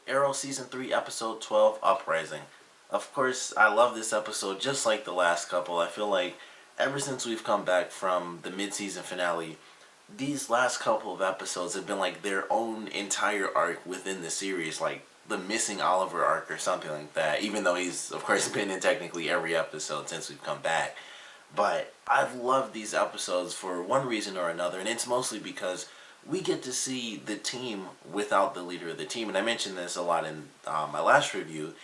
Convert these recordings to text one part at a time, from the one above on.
Arrow Season 3, Episode 12, Uprising. Of course, I love this episode just like the last couple. I feel like ever since we've come back from the mid-season finale, these last couple of episodes have been like their own entire arc within the series, like the missing Oliver arc or something like that, even though he's, of course, been in technically every episode since we've come back. But I've loved these episodes for one reason or another, and it's mostly because we get to see the team without the leader of the team. And I mentioned this a lot in my last review.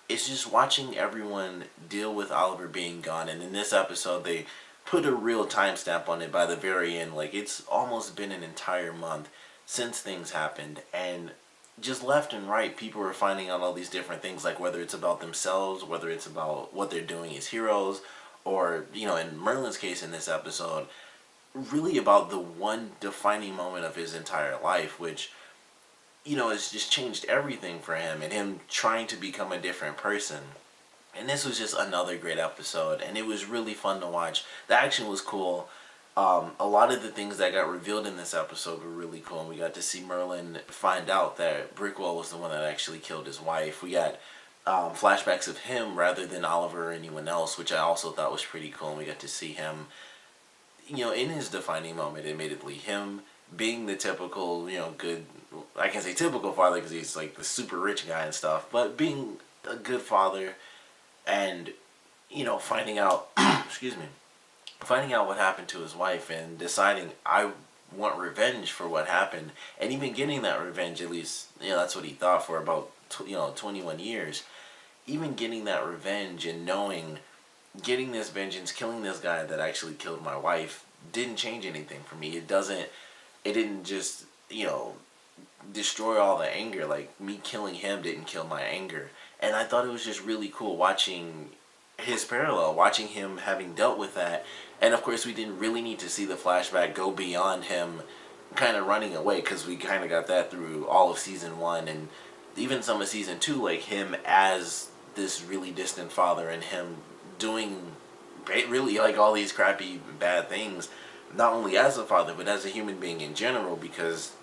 It's just watching everyone deal with Oliver being gone. And in this episode, they put a real timestamp on it by the very end. Like, it's almost been an entire month since things happened. And just left and right, people are finding out all these different things, like whether it's about themselves, whether it's about what they're doing as heroes, or, in Merlyn's case in this episode, really about the one defining moment of his entire life, which, has just changed everything for him and him trying to become a different person. And this was just another great episode, and it was really fun to watch. The action was cool. A lot of the things that got revealed in this episode were really cool, and we got to see Merlyn find out that Brickwell was the one that actually killed his wife. We got flashbacks of him rather than Oliver or anyone else, which I also thought was pretty cool, and we got to see him in his defining moment, admittedly, him being the typical, good, I can't say typical father because he's like the super rich guy and stuff, but being a good father and, finding out, excuse me, finding out what happened to his wife and deciding, I want revenge for what happened, and even getting that revenge, at least, that's what he thought for about, 21 years, even getting that revenge and knowing getting this vengeance, killing this guy that actually killed my wife, didn't change anything for me. It didn't just, destroy all the anger. Like, me killing him didn't kill my anger. And I thought it was just really cool watching his parallel, watching him having dealt with that. And of course, we didn't really need to see the flashback go beyond him kind of running away, because we kind of got that through all of season 1 and even some of season 2, like him as this really distant father and him doing really like all these crappy bad things, not only as a father but as a human being in general, because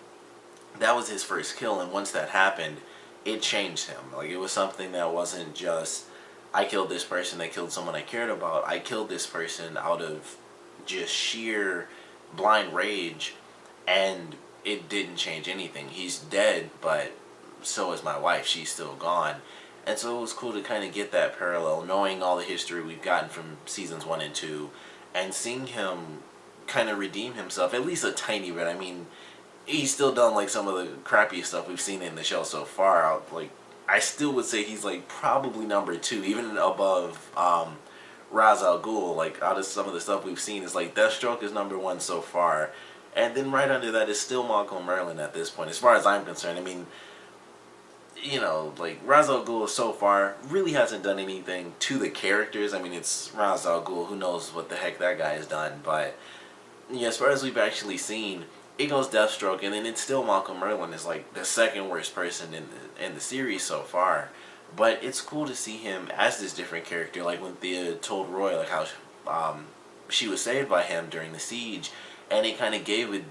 that was his first kill, and once that happened, it changed him. Like, it was something that wasn't just, I killed this person that killed someone I cared about. I killed this person out of just sheer blind rage, and it didn't change anything. He's dead, but so is my wife. She's still gone. And so it was cool to kind of get that parallel, knowing all the history we've gotten from seasons 1 and 2, and seeing him kind of redeem himself, at least a tiny bit. I mean, he's still done like some of the crappy stuff we've seen in the show so far. I still would say he's like probably number 2, even above Ra's al Ghul. Like, out of some of the stuff we've seen, is like Deathstroke is number 1 so far, and then right under that is still Malcolm Merlyn at this point, as far as I'm concerned. I mean, like, Ra's al Ghul so far really hasn't done anything to the characters. I mean, it's Ra's al Ghul. Who knows what the heck that guy has done? But as far as we've actually seen, it goes Deathstroke, and then it's still Malcolm Merlyn is like the second worst person in the series so far. But it's cool to see him as this different character. Like when Thea told Roy like how she was saved by him during the siege, and it kind of gave a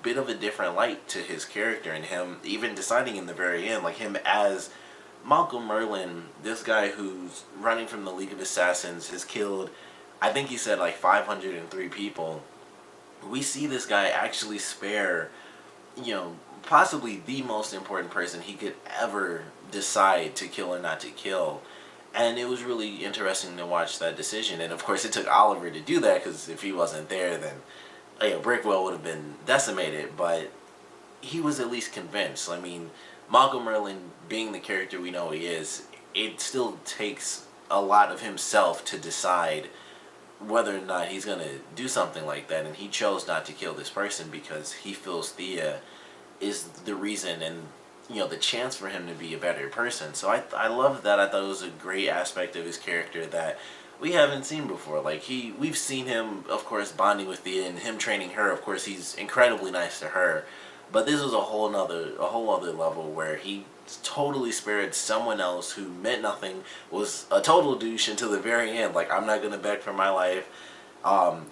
bit of a different light to his character, and him even deciding in the very end, like him as Malcolm Merlyn, this guy who's running from the League of Assassins, has killed, I think he said like 503 people. We see this guy actually spare, possibly the most important person he could ever decide to kill or not to kill. And it was really interesting to watch that decision. And of course it took Oliver to do that, because if he wasn't there, then Brickwell would have been decimated. But he was at least convinced. I mean, Malcolm Merlyn being the character we know he is, it still takes a lot of himself to decide whether or not he's going to do something like that. And he chose not to kill this person because he feels Thea is the reason and, the chance for him to be a better person. So I love that. I thought it was a great aspect of his character that we haven't seen before. Like, we've seen him, of course, bonding with Thea and him training her. Of course, he's incredibly nice to her. But this was a whole other level where he totally spared someone else who meant nothing, was a total douche until the very end. Like, I'm not gonna beg for my life.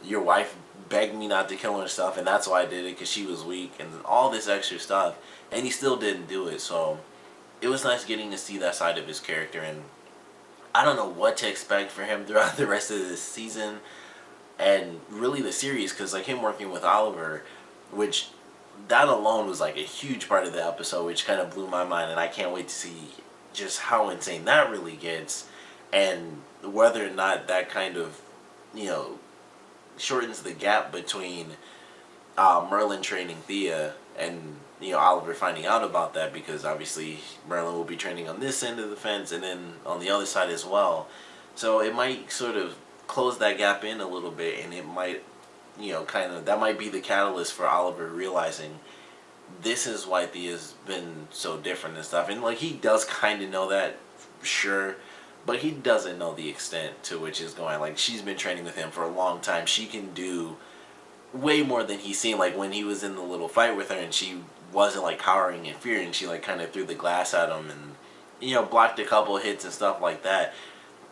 Your wife begged me not to kill her and stuff, and that's why I did it, because she was weak and all this extra stuff, and he still didn't do it. So it was nice getting to see that side of his character, and I don't know what to expect for him throughout the rest of this season and really the series, because like him working with Oliver, which that alone was like a huge part of the episode, which kind of blew my mind, and I can't wait to see just how insane that really gets, and whether or not that kind of, you know, shortens the gap between Merlyn training Thea and, you know, Oliver finding out about that, because obviously Merlyn will be training on this end of the fence and then on the other side as well. So it might sort of close that gap in a little bit, and it might, you know, kind of, that might be the catalyst for Oliver realizing this is why Thea's been so different and stuff. And like, he does kind of know that, sure, but he doesn't know the extent to which it's going. Like, she's been training with him for a long time. She can do way more than he's seen. Like, when he was in the little fight with her and she wasn't like cowering in fear, and she like kind of threw the glass at him and, you know, blocked a couple hits and stuff like that.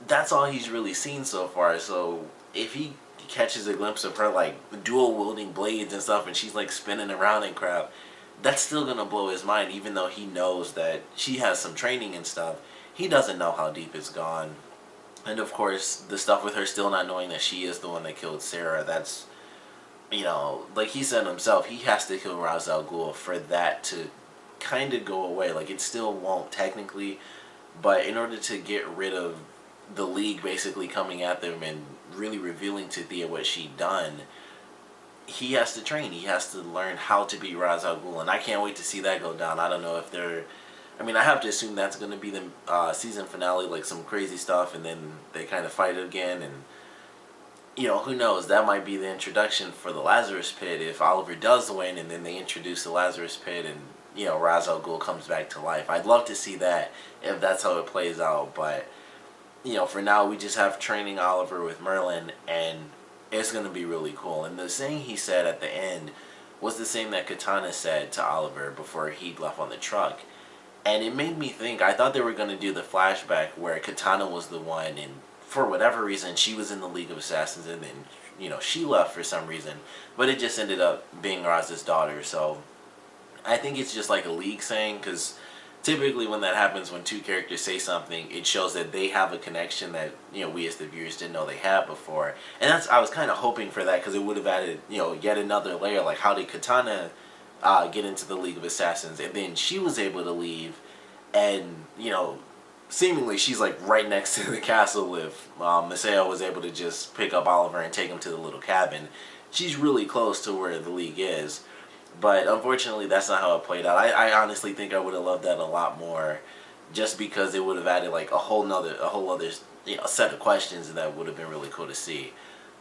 That's all he's really seen so far. So if he catches a glimpse of her like dual wielding blades and stuff, and she's like spinning around and crap, that's still gonna blow his mind, even though he knows that she has some training and stuff. He doesn't know how deep it's gone. And of course, the stuff with her still not knowing that she is the one that killed Sarah, that's, you know, like he said himself, he has to kill Ra's al Ghul for that to kind of go away. Like, it still won't technically, but in order to get rid of the League basically coming at them and really revealing to Thea what she'd done, he has to train. He has to learn how to be Ra's al Ghul, and I can't wait to see that go down. I don't know if they're... I mean, I have to assume that's going to be the season finale, like some crazy stuff, and then they kind of fight again, and, you know, who knows? That might be the introduction for the Lazarus Pit if Oliver does win, and then they introduce the Lazarus Pit, and, you know, Ra's al Ghul comes back to life. I'd love to see that if that's how it plays out, but, you know, for now we just have training Oliver with Merlyn, and it's going to be really cool. And the saying he said at the end was the same that Katana said to Oliver before he left on the truck. And it made me think, I thought they were going to do the flashback where Katana was the one, and for whatever reason, she was in the League of Assassins, and then, you know, she left for some reason. But it just ended up being Raz's daughter, so I think it's just like a League saying, because typically when that happens, when two characters say something, it shows that they have a connection that, you know, we as the viewers didn't know they had before. And that's, I was kind of hoping for that, because it would have added, you know, yet another layer. Like, how did Katana get into the League of Assassins, and then she was able to leave, and, you know, seemingly she's like right next to the castle. If Maseo was able to just pick up Oliver and take him to the little cabin, she's really close to where the League is. But unfortunately, that's not how it played out. I honestly think I would have loved that a lot more, just because it would have added like a whole other, you know, set of questions, and that would have been really cool to see.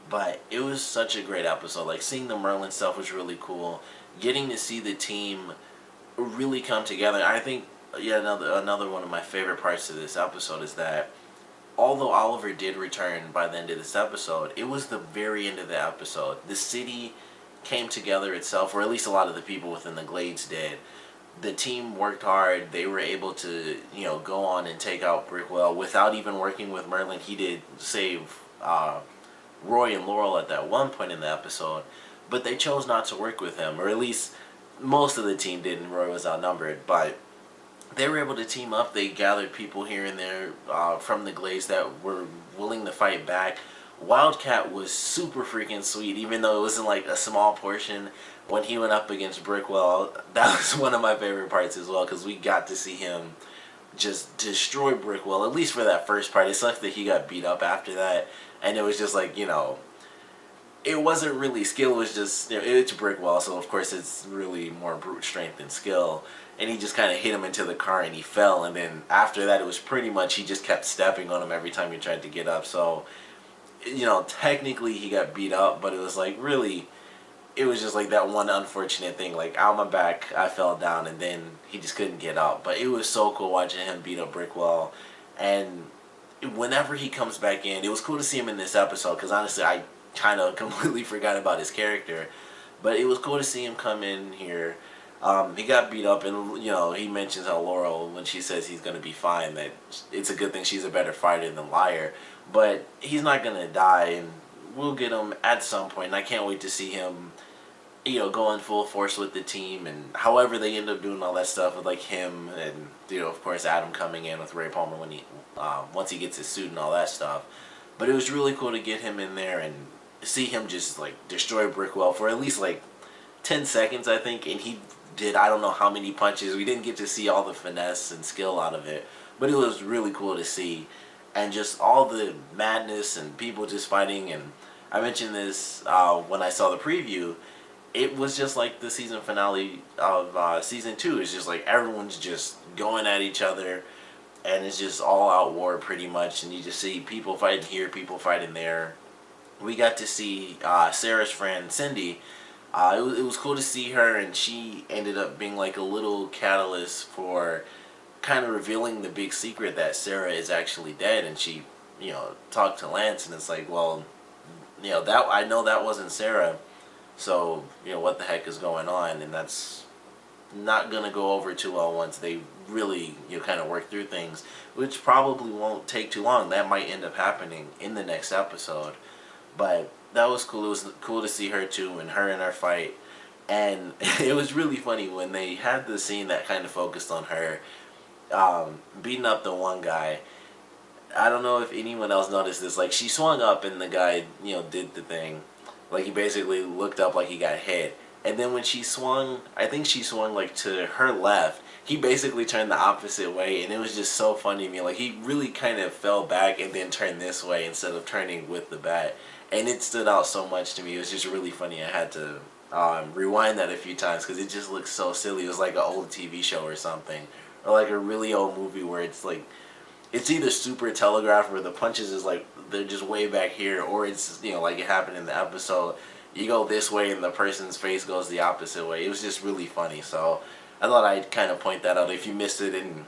But it was such a great episode. Like, seeing the Merlyn stuff was really cool. Getting to see the team really come together. I think, yeah, another one of my favorite parts of this episode is that although Oliver did return by the end of this episode, it was the very end of the episode. The city came together itself, or at least a lot of the people within the Glades did. The team worked hard. They were able to, you know, go on and take out Brickwell without even working with Merlyn. He did save Roy and Laurel at that one point in the episode, but they chose not to work with him, or at least most of the team didn't. Roy was outnumbered, but they were able to team up. They gathered people here and there from the Glades that were willing to fight back. Wildcat was super freaking sweet, even though it wasn't like a small portion. When he went up against Brickwell, that was one of my favorite parts as well, because we got to see him just destroy Brickwell, at least for that first part. It sucks that he got beat up after that, and it was just like, you know, it wasn't really skill, it was just, you know, it's Brickwell, so of course it's really more brute strength than skill. And he just kind of hit him into the car and he fell, and then after that it was pretty much he just kept stepping on him every time he tried to get up. So, you know, technically he got beat up, but it was like, really, it was just like that one unfortunate thing, like on my back I fell down and then he just couldn't get up. But it was so cool watching him beat up Brickwell, and whenever he comes back in, it was cool to see him in this episode, because honestly I kind of completely forgot about his character, but it was cool to see him come in here. He got beat up, and, you know, he mentions how Laurel, when she says he's going to be fine, that it's a good thing she's a better fighter than Liar, but he's not going to die, and we'll get him at some point, and I can't wait to see him going full force with the team, and however they end up doing all that stuff with like him and of course Adam coming in with Ray Palmer when he once he gets his suit and all that stuff. But it was really cool to get him in there and see him just like destroy Brickwell for at least like 10 seconds, I think, and he did I don't know how many punches. We didn't get to see all the finesse and skill out of it, but it was really cool to see, and just all the madness and people just fighting. And I mentioned this when I saw the preview. It was just like the season finale of season 2. It's just like everyone's just going at each other, and it's just all out war pretty much. And you just see people fighting here, people fighting there. We got to see Sarah's friend Cindy. It was cool to see her, and she ended up being like a little catalyst for kind of revealing the big secret that Sarah is actually dead. And she, talked to Lance, and it's like, well, that I know that wasn't Sarah. So, what the heck is going on? And that's not going to go over too well once they really, kind of work through things, which probably won't take too long. That might end up happening in the next episode. But that was cool. It was cool to see her too, and her in her fight. And it was really funny when they had the scene that kind of focused on her beating up the one guy. I don't know if anyone else noticed this. Like, she swung up and the guy, did the thing. Like, he basically looked up like he got hit. And then when she swung, I think she swung like to her left. He basically turned the opposite way, and it was just so funny to me. Like, he really kind of fell back and then turned this way instead of turning with the bat. And it stood out so much to me. It was just really funny. I had to rewind that a few times because it just looked so silly. It was like an old TV show or something. Or like a really old movie where it's like, it's either super telegraphed where the punches is like they're just way back here, or it's like it happened in the episode. You go this way and the person's face goes the opposite way. It was just really funny. So I thought I'd kind of point that out. If you missed it and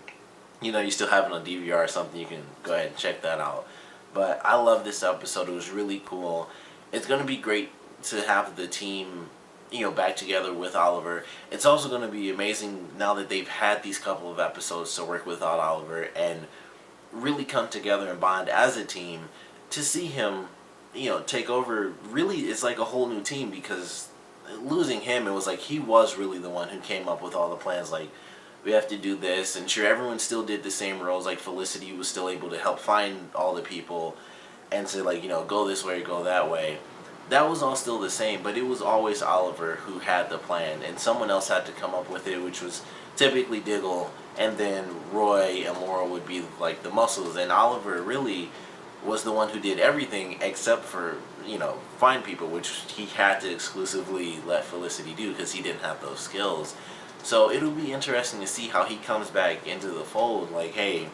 you still have it on DVR or something, you can go ahead and check that out. But I love this episode. It was really cool. It's gonna be great to have the team back together with Oliver. It's also gonna be amazing now that they've had these couple of episodes to work without Oliver and really come together and bond as a team, to see him take over. Really, it's like a whole new team, because losing him, it was like he was really the one who came up with all the plans, like we have to do this. And sure, everyone still did the same roles, like Felicity was still able to help find all the people and say like go this way, go that way. That was all still the same, but it was always Oliver who had the plan, and someone else had to come up with it, which was typically Diggle, and then Roy and Laurel would be like the muscles, and Oliver really was the one who did everything except for find people, which he had to exclusively let Felicity do because he didn't have those skills. So it'll be interesting to see how he comes back into the fold, like, hey,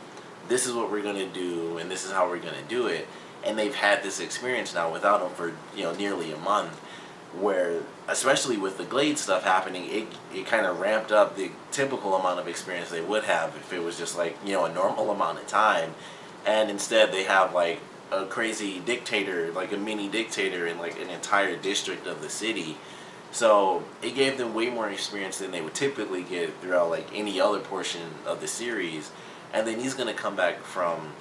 this is what we're gonna do and this is how we're gonna do it. And they've had this experience now without him for nearly a month, where especially with the Glade stuff happening, it kind of ramped up the typical amount of experience they would have if it was just like a normal amount of time. And instead they have like a crazy dictator, like a mini dictator in like an entire district of the city. So it gave them way more experience than they would typically get throughout like any other portion of the series. And then he's gonna come back from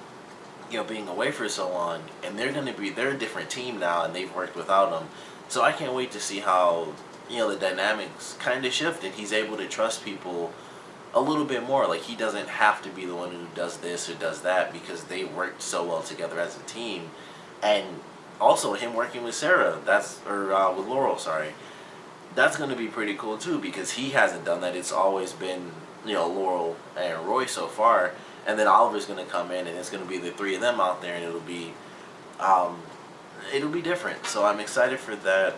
being away for so long, and they're a different team now, and they've worked without him. So I can't wait to see how the dynamics kind of shift, and he's able to trust people a little bit more. Like, he doesn't have to be the one who does this or does that, because they worked so well together as a team. And also him working with Sarah, with Laurel, sorry, that's going to be pretty cool too, because he hasn't done that. It's always been Laurel and Roy so far, and then Oliver's going to come in, and it's going to be the three of them out there, and it'll be different. So I'm excited for that.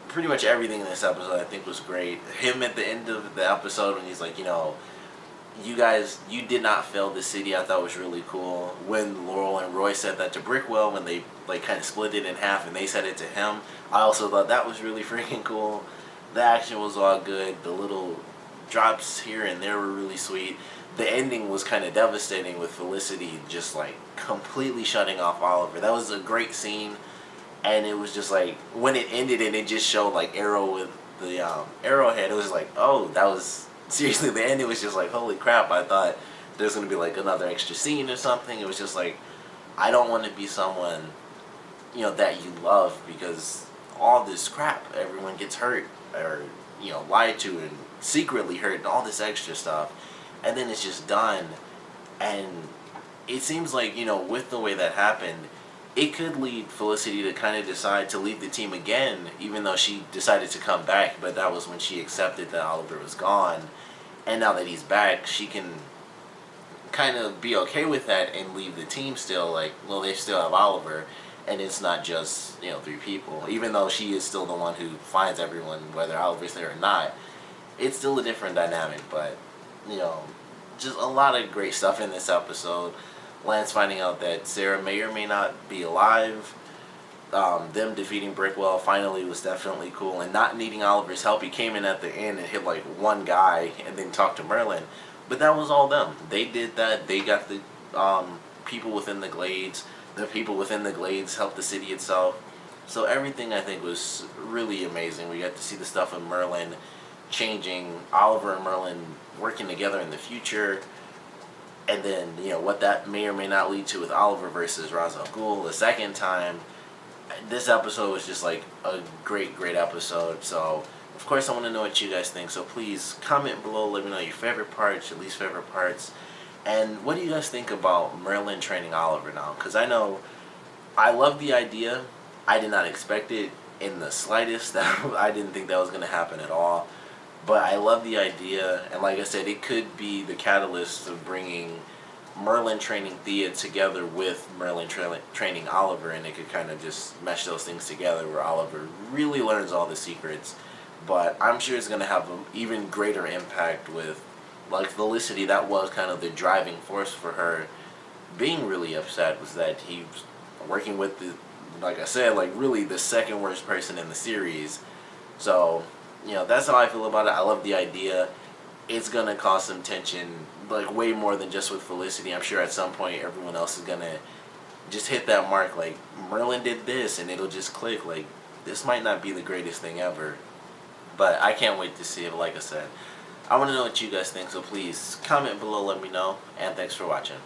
Pretty much everything in this episode I think was great. Him at the end of the episode when he's like, you guys, you did not fail the city, I thought was really cool. When Laurel and Roy said that to Brickwell, when they like kind of split it in half and they said it to him, I also thought that was really freaking cool. The action was all good. The little drops here and there were really sweet. The ending was kind of devastating with Felicity just like completely shutting off Oliver. That was a great scene. And it was just like, when it ended and it just showed like Arrow with the arrowhead, it was like, oh, that was, seriously, the ending was just like, holy crap. I thought there's going to be like another extra scene or something. It was just like, I don't want to be someone, that you love, because all this crap. Everyone gets hurt or lied to and secretly hurt and all this extra stuff, and then it's just done. And it seems like with the way that happened, it could lead Felicity to kind of decide to leave the team again, even though she decided to come back. But that was when she accepted that Oliver was gone, and now that he's back, she can kind of be okay with that and leave the team still. Like, well, they still have Oliver, and it's not just 3 people. Even though she is still the one who finds everyone, whether Oliver's there or not, it's still a different dynamic. But just a lot of great stuff in this episode. Lance finding out that Sarah may or may not be alive. Them defeating Brickwell finally was definitely cool, and not needing Oliver's help. He came in at the end and hit like one guy and then talked to Merlyn. But that was all them. They did that. They got the people within the Glades. The people within the Glades helped the city itself. So everything, I think, was really amazing. We got to see the stuff of Merlyn changing, Oliver and Merlyn working together in the future, and then what that may or may not lead to with Oliver versus Ra's al Ghul the second time. This episode was just like a great episode. So of course I want to know what you guys think. So please comment below. Let me know your favorite parts, your least favorite parts, and what do you guys think about Merlyn training Oliver now? Because I know I love the idea. I did not expect it in the slightest. I didn't think that was going to happen at all. But I love the idea, and like I said, it could be the catalyst of bringing Merlyn training Thea together with Merlyn training Oliver, and it could kind of just mesh those things together where Oliver really learns all the secrets. But I'm sure it's going to have an even greater impact with, like, Felicity. That was kind of the driving force for her being really upset, was that he was working with the, like I said, like really the second worst person in the series. So that's how I feel about it. I love the idea. It's going to cause some tension, like way more than just with Felicity. I'm sure at some point everyone else is going to just hit that mark, like, Merlyn did this, and it'll just click, like, this might not be the greatest thing ever. But I can't wait to see it. Like I said, I want to know what you guys think, so please comment below, let me know, and thanks for watching.